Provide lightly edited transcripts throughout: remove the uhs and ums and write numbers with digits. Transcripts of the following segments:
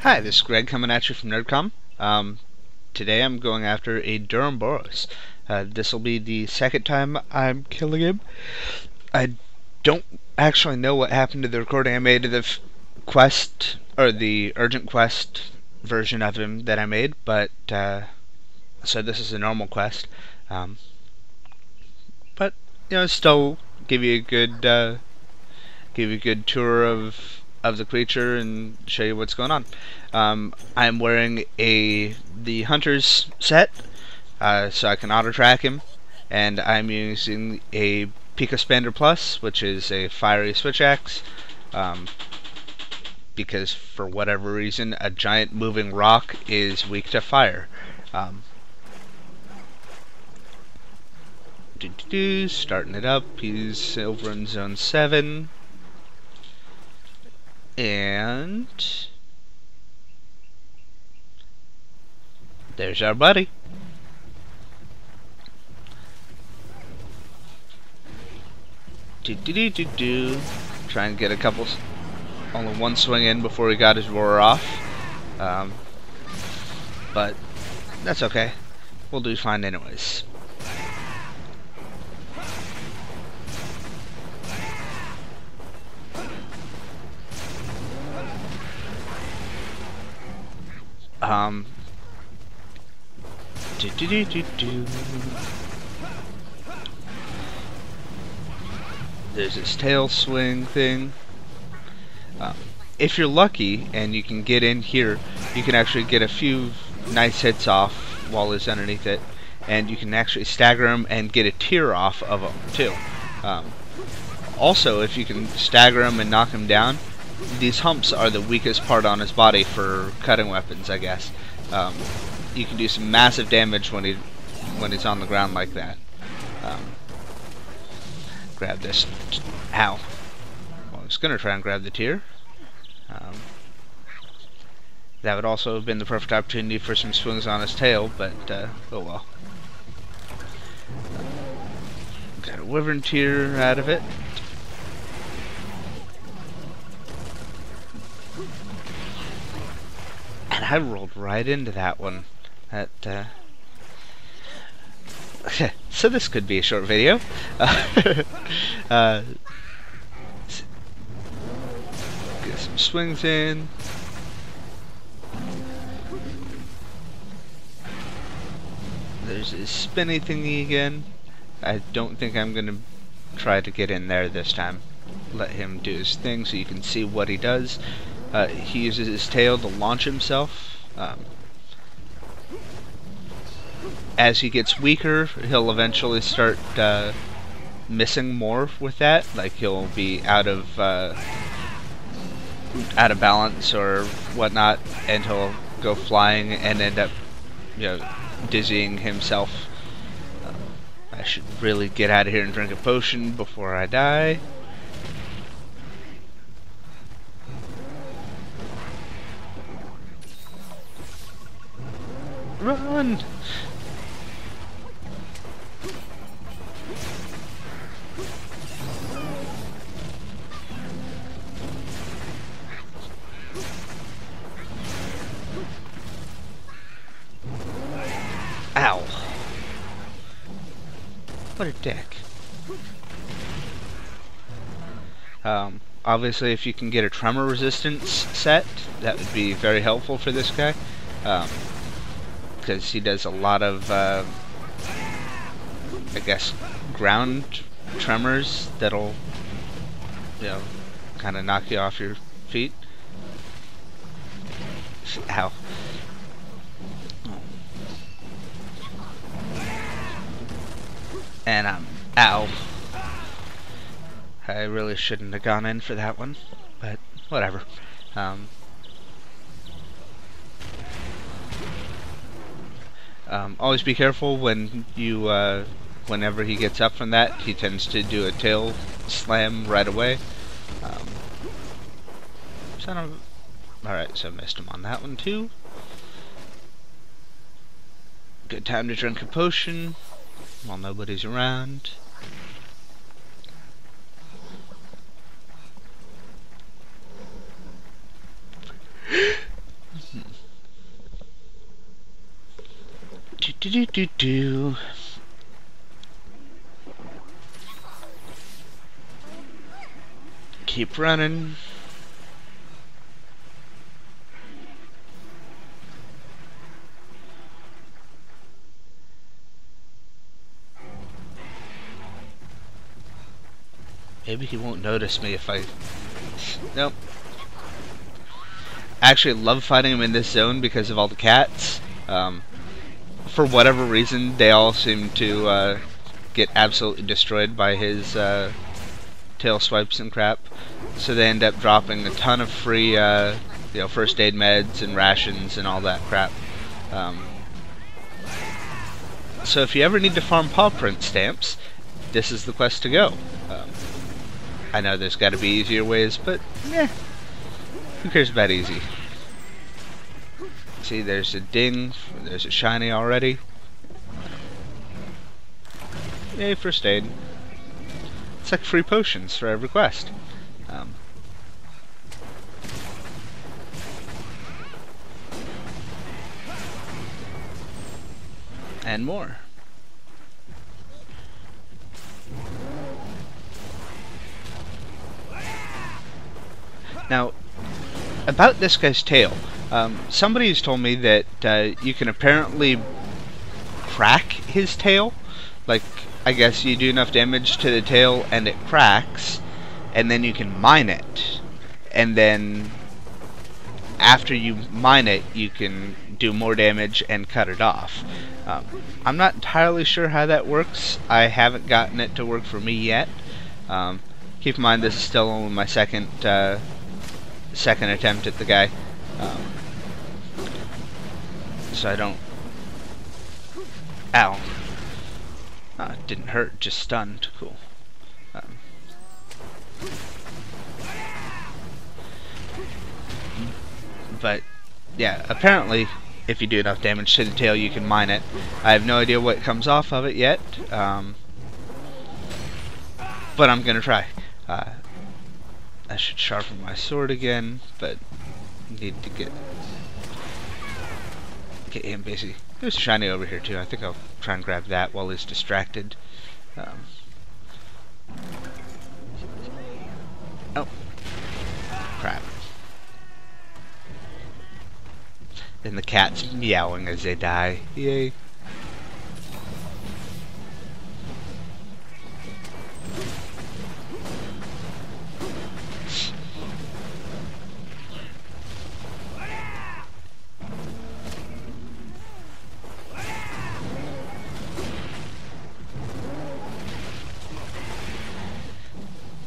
Hi, this is Greg coming at you from Nerdcom. Today I'm going after a Duramboros. This will be the second time I'm killing him. I don't actually know what happened to the recording I made of the quest, or the urgent quest version of him that I made, but, so this is a normal quest. But, still give you a good, tour of the creature and show you what's going on. I'm wearing the hunter's set, so I can auto track him, and I'm using a Pecospander Plus, which is a fiery switch axe, because for whatever reason a giant moving rock is weak to fire. Starting it up. He's over in zone 7. And there's our buddy. Try and get a couple, only one swing in before he got his roar off. But that's okay. We'll do fine anyways. There's this tail swing thing. If you're lucky and you can get in here, you can actually get a few nice hits off while he's underneath it, and you can actually stagger him and get a tear off of him too. Also, if you can stagger him and knock him down, these humps are the weakest part on his body for cutting weapons, I guess. You can do some massive damage when he's on the ground like that. Grab this. Ow. Well, I was gonna try and grab the tear. That would also have been the perfect opportunity for some swings on his tail, but oh well. Got a wyvern tear out of it. And I rolled right into that one. So this could be a short video. Get some swings in. There's this spinny thingy again. I don't think I'm gonna try to get in there this time. Let him do his thing so you can see what he does. He uses his tail to launch himself. As he gets weaker, he'll eventually start missing more with that. Like he'll be out of balance or whatnot, and he'll go flying and end up, dizzying himself. I should really get out of here and drink a potion before I die. Run! Ow. What a dick. Obviously if you can get a tremor resistance set, that would be very helpful for this guy. Because he does a lot of, I guess, ground tremors that'll, kind of knock you off your feet. Ow. And ow. I really shouldn't have gone in for that one, but whatever. Always be careful when you, whenever he gets up from that, he tends to do a tail slam right away. Alright, so missed him on that one too. Good time to drink a potion while nobody's around. Do. Keep running. Maybe he won't notice me if I... Nope. I actually love fighting him in this zone because of all the cats. For whatever reason, they all seem to get absolutely destroyed by his tail swipes and crap. So they end up dropping a ton of free first aid meds and rations and all that crap. So if you ever need to farm paw print stamps, this is the quest to go. I know there's got to be easier ways, but who cares about easy? See, there's a ding, there's a shiny already. Yay, first aid. It's like free potions for every quest. And more. Now, about this guy's tail, somebody's told me that you can apparently crack his tail. Like, I guess you do enough damage to the tail and it cracks, and then you can mine it. And then, after you mine it, you can do more damage and cut it off. I'm not entirely sure how that works. I haven't gotten it to work for me yet. Keep in mind, this is still only my second attempt at the guy, so I don't... Ow. It didn't hurt, just stunned. Cool. But yeah, apparently if you do enough damage to the tail you can mine it. I have no idea what comes off of it yet, but I'm gonna try. I should sharpen my sword again, but need to get him busy. There's a shiny over here too. I think I'll try and grab that while he's distracted. Oh, crap! And the cat's meowing as they die. Yay!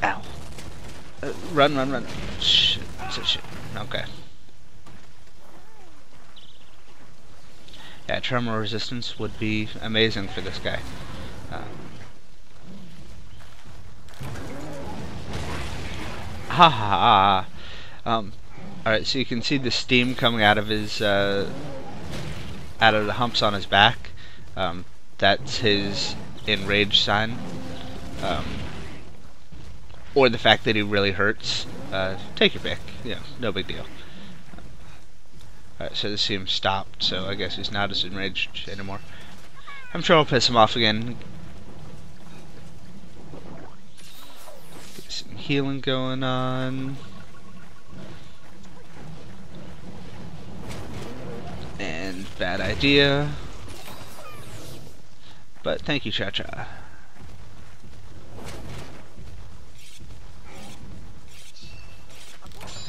Ow. Run. Shit. Okay. Yeah, tremor resistance would be amazing for this guy. Alright, so you can see the steam coming out of his, out of the humps on his back. That's his enraged sign. Or the fact that he really hurts. Take your pick. Yeah, no big deal. Alright, so the steam stopped, so I guess he's not as enraged anymore. I'm sure I'll piss him off again. Get some healing going on. And bad idea. But thank you, Cha-Cha.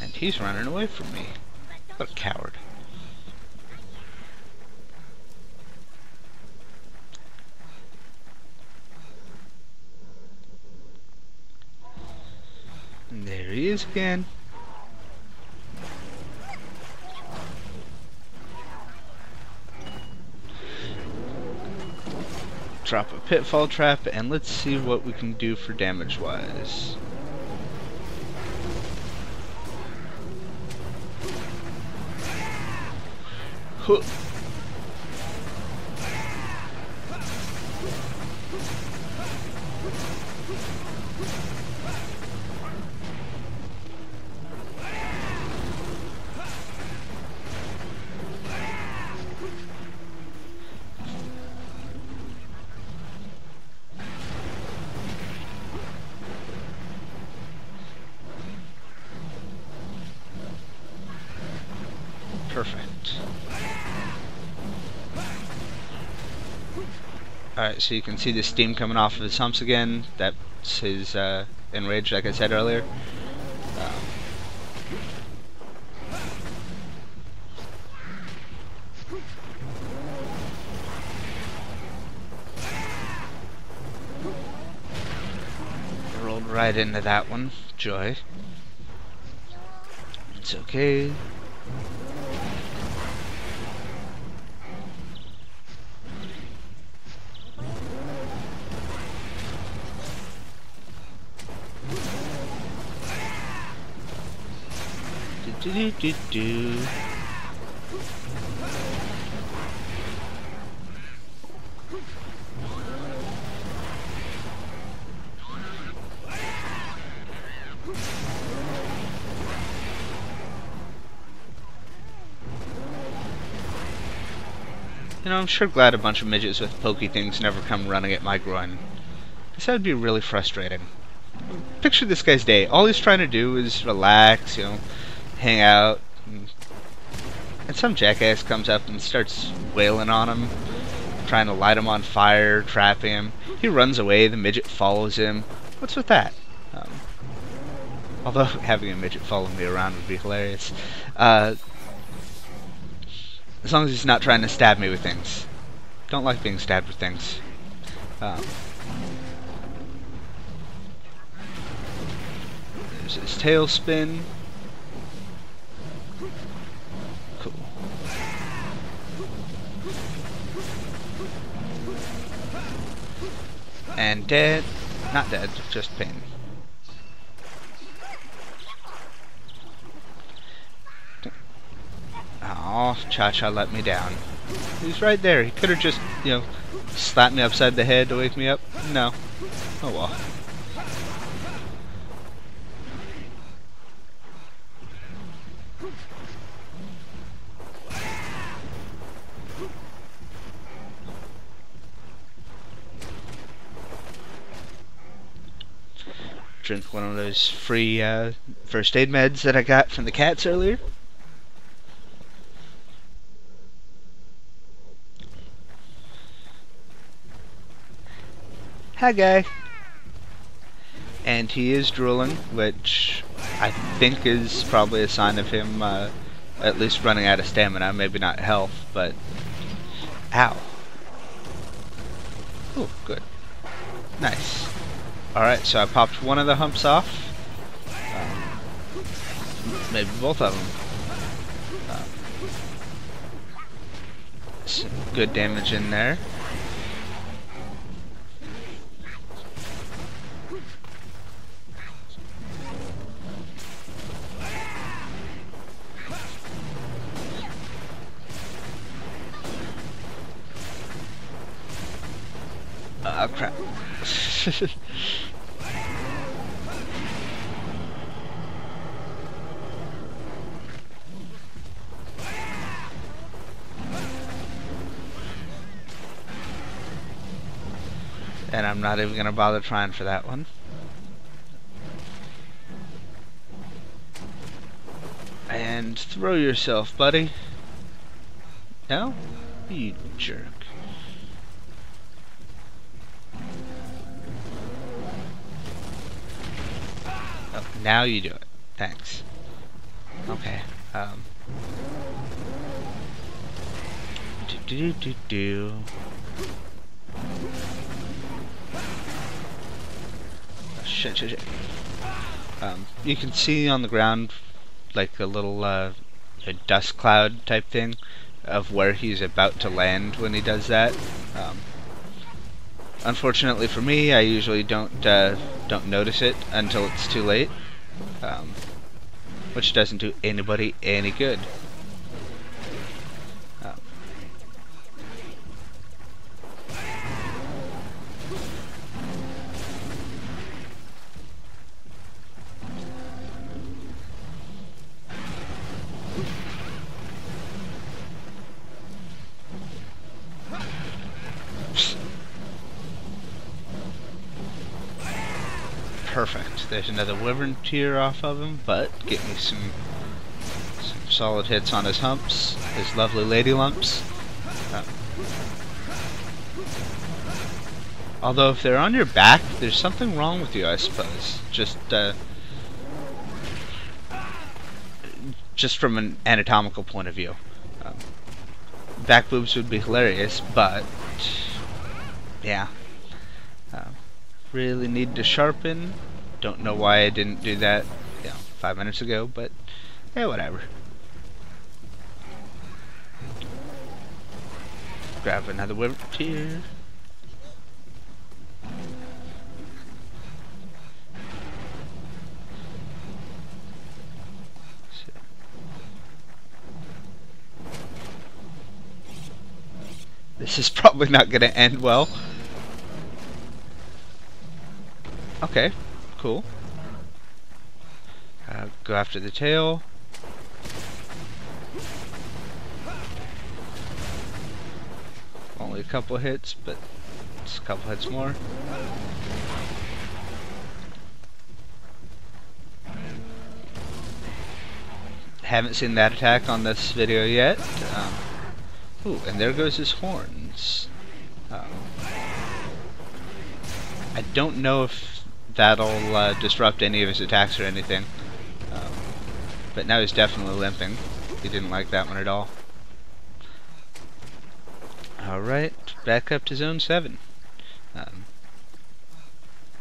And he's running away from me. What a coward. And there he is again. Drop a pitfall trap, and let's see what we can do for damage-wise. Huh. Perfect. Alright, so you can see the steam coming off of his humps again. That's his enrage, like I said earlier. Rolled right into that one. Joy. It's okay. Do. You know, I'm sure glad a bunch of midgets with pokey things never come running at my groin. This would be really frustrating. Picture this guy's day. All he's trying to do is relax, you know, hang out, and some jackass comes up and starts wailing on him, trying to light him on fire, trapping him. He runs away, the midget follows him. What's with that? Although having a midget follow me around would be hilarious. As long as he's not trying to stab me with things. Don't like being stabbed with things. There's his tail spin. Cool. And dead. Not dead, just pain. Aw, Cha-Cha let me down. He's right there. He could have just, you know, slapped me upside the head to wake me up. No. Oh well. Drink one of those free first aid meds that I got from the cats earlier. Hi, guy. And he is drooling, which I think is probably a sign of him at least running out of stamina, maybe not health, but... Ow. Oh, good. Nice. Alright, so I popped one of the humps off. Maybe both of them. Some good damage in there. Oh crap. And I'm not even gonna bother trying for that one. And throw yourself, buddy. No? You jerk. Oh, now you do it. Thanks. Okay. Do. Oh, shit. You can see on the ground like a little a dust cloud type thing of where he's about to land when he does that. Unfortunately for me, I usually don't notice it until it's too late, which doesn't do anybody any good. Perfect. There's another wyvern tear off of him, but get me some solid hits on his humps, his lovely lady lumps. Although if they're on your back, there's something wrong with you, I suppose. Just from an anatomical point of view. Back boobs would be hilarious, but yeah. Really need to sharpen. Don't know why I didn't do that, 5 minutes ago, but yeah, whatever. Grab another whip here. This is probably not going to end well. Okay, cool. Go after the tail. Only a couple hits, but it's a couple hits more. Haven't seen that attack on this video yet. Ooh, and there goes his horns. I don't know if that'll disrupt any of his attacks or anything. But now he's definitely limping. He didn't like that one at all. Alright, back up to zone 7.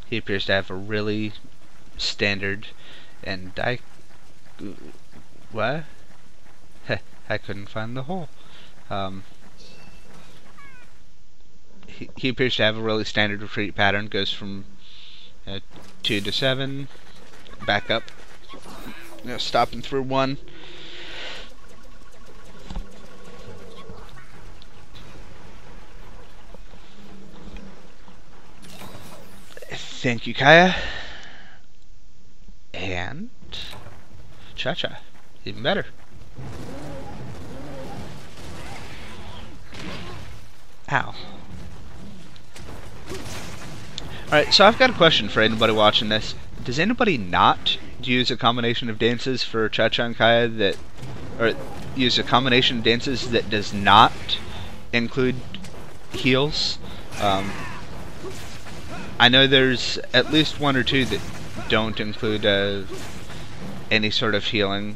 He appears to have a really standard and what? I couldn't find the hole. He appears to have a really standard retreat pattern. Goes from 2 to 7, back up, stopping through 1. Thank you, Kaya. And Cha-Cha, even better. Ow. Alright, so I've got a question for anybody watching this. Does anybody not use a combination of dances for Cha-Cha and Kaya or use a combination of dances that does not include heals? I know there's at least 1 or 2 that don't include any sort of healing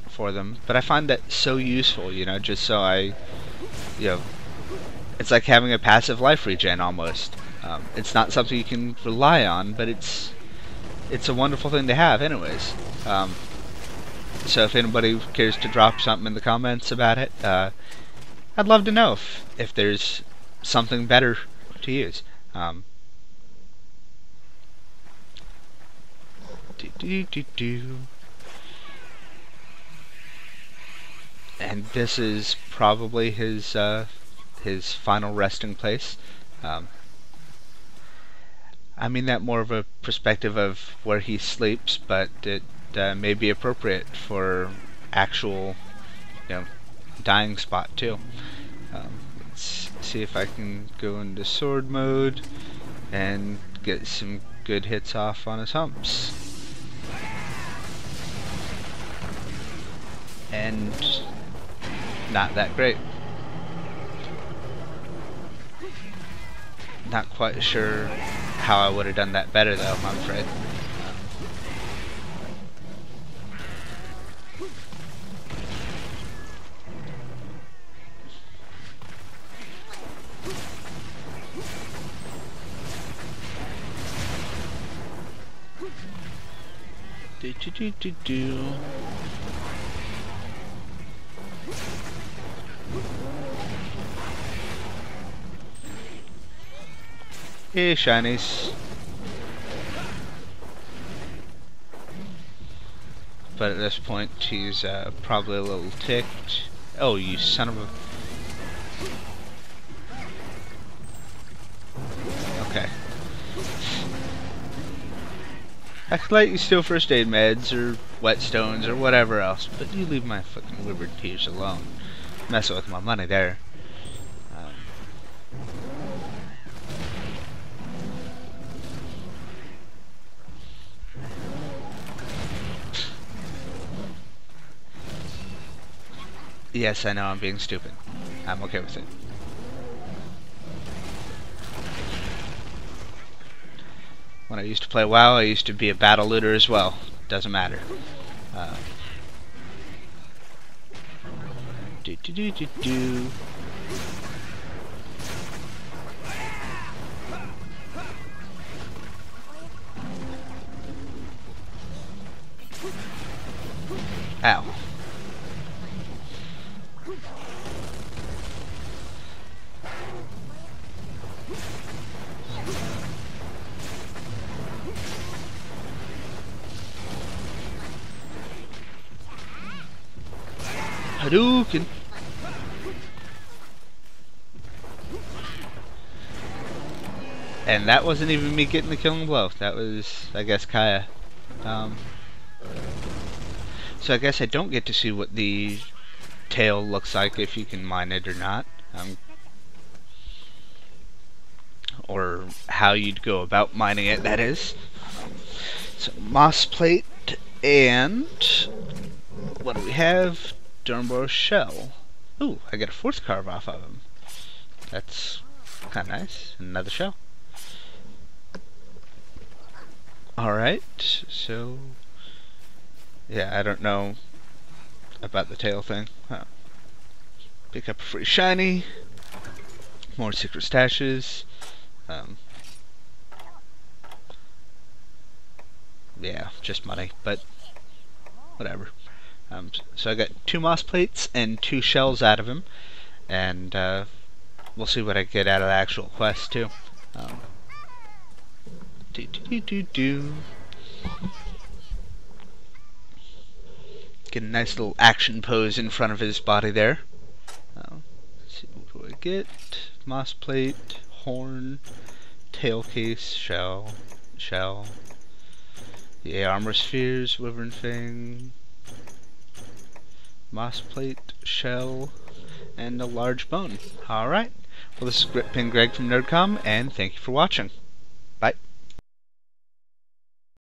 for them, but I find that so useful, just so it's like having a passive life regen almost. It's not something you can rely on, but it's a wonderful thing to have anyways. So if anybody cares to drop something in the comments about it, I'd love to know if there's something better to use. And this is probably his final resting place. I mean that more of a perspective of where he sleeps, but it may be appropriate for actual, dying spot too. Let's see if I can go into sword mode and get some good hits off on his humps. And not that great. Not quite sure how I would have done that better though, I'm afraid. Hey, shinies. But at this point, he's probably a little ticked. Oh, you son of a... Okay. I could let you steal first aid meds or whetstones or whatever else, but you leave my fucking withered tears alone. Messing with my money there. Yes, I know I'm being stupid. I'm okay with it. When I used to play WoW, I used to be a battle looter as well. Doesn't matter. Do do do do do. Ow. Hadouken! And that wasn't even me getting the killing blow. That was, I guess, Kaya. So I guess I don't get to see what the tail looks like, if you can mine it or not. Or how you'd go about mining it, that is. So, moss plate, and what do we have? Duramboros shell. Ooh, I get a 4th carve off of him. That's kind of nice. Another shell. Alright, so... yeah, I don't know about the tail thing. Pick up a free shiny. More secret stashes. Yeah, just money, but whatever. So I got 2 moss plates and 2 shells out of him, and we'll see what I get out of the actual quest too. Get a nice little action pose in front of his body there. Let's see, what do I get? Moss plate, horn, tail case, shell. Yeah, armor spheres, wyvern fang, moss plate, shell, and a large bone. Alright, well, this has been Greg from Nerdcom, and thank you for watching.